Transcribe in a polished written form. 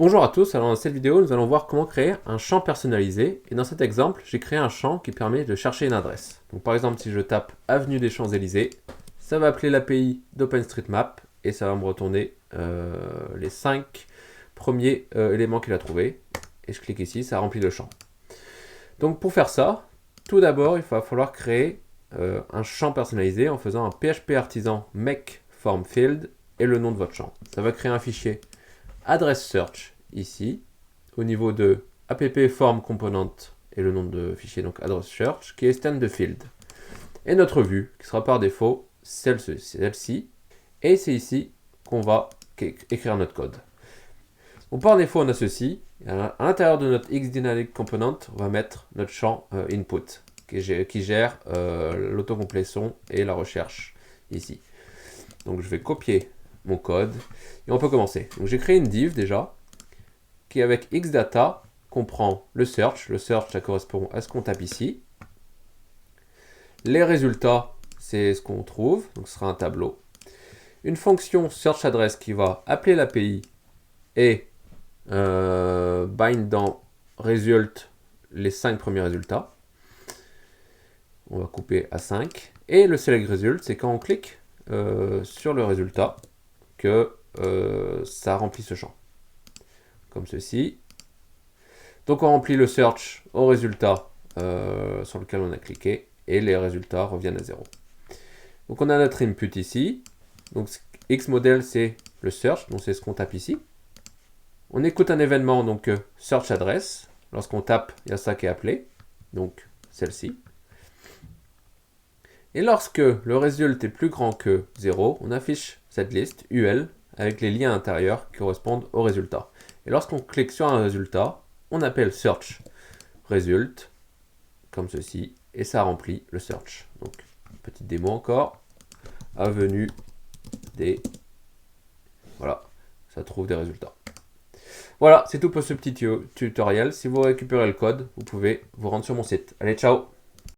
Bonjour à tous, alors dans cette vidéo nous allons voir comment créer un champ personnalisé et dans cet exemple j'ai créé un champ qui permet de chercher une adresse. Donc par exemple si je tape avenue des Champs-Élysées, ça va appeler l'API d'OpenStreetMap et ça va me retourner les 5 premiers éléments qu'il a trouvés et je clique ici, ça remplit le champ. Donc pour faire ça, tout d'abord il va falloir créer un champ personnalisé en faisant un PHP artisan make form field et le nom de votre champ. Ça va créer un fichier address search ici, au niveau de app form component et le nom de fichier, donc address search, qui est stand de field. Et notre vue, qui sera par défaut celle-ci, et c'est ici qu'on va écrire notre code. Donc par défaut, on a ceci, et à l'intérieur de notre xDynamic component, on va mettre notre champ input, qui gère l'autocomplétion et la recherche ici. Donc je vais copier mon code et on peut commencer. Donc j'ai créé une div déjà qui avec xdata comprend le search. Le search ça correspond à ce qu'on tape ici. Les résultats c'est ce qu'on trouve, donc ce sera un tableau. Une fonction search address qui va appeler l'API et bind dans result les 5 premiers résultats. On va couper à 5. Et le select result c'est quand on clique sur le résultat que ça remplit ce champ. Comme ceci. Donc on remplit le search au résultat sur lequel on a cliqué et les résultats reviennent à 0. Donc on a notre input ici. Donc xModel c'est le search, donc c'est ce qu'on tape ici. On écoute un événement, donc search address. Lorsqu'on tape, il y a ça qui est appelé, donc celle-ci. Et lorsque le résultat est plus grand que 0, on affiche cette liste UL avec les liens intérieurs qui correspondent au résultat. Et lorsqu'on clique sur un résultat, on appelle search result, comme ceci, et ça remplit le search. Donc, petite démo encore, avenue des... Voilà, ça trouve des résultats. Voilà, c'est tout pour ce petit tutoriel. Si vous récupérez le code, vous pouvez vous rendre sur mon site. Allez, ciao!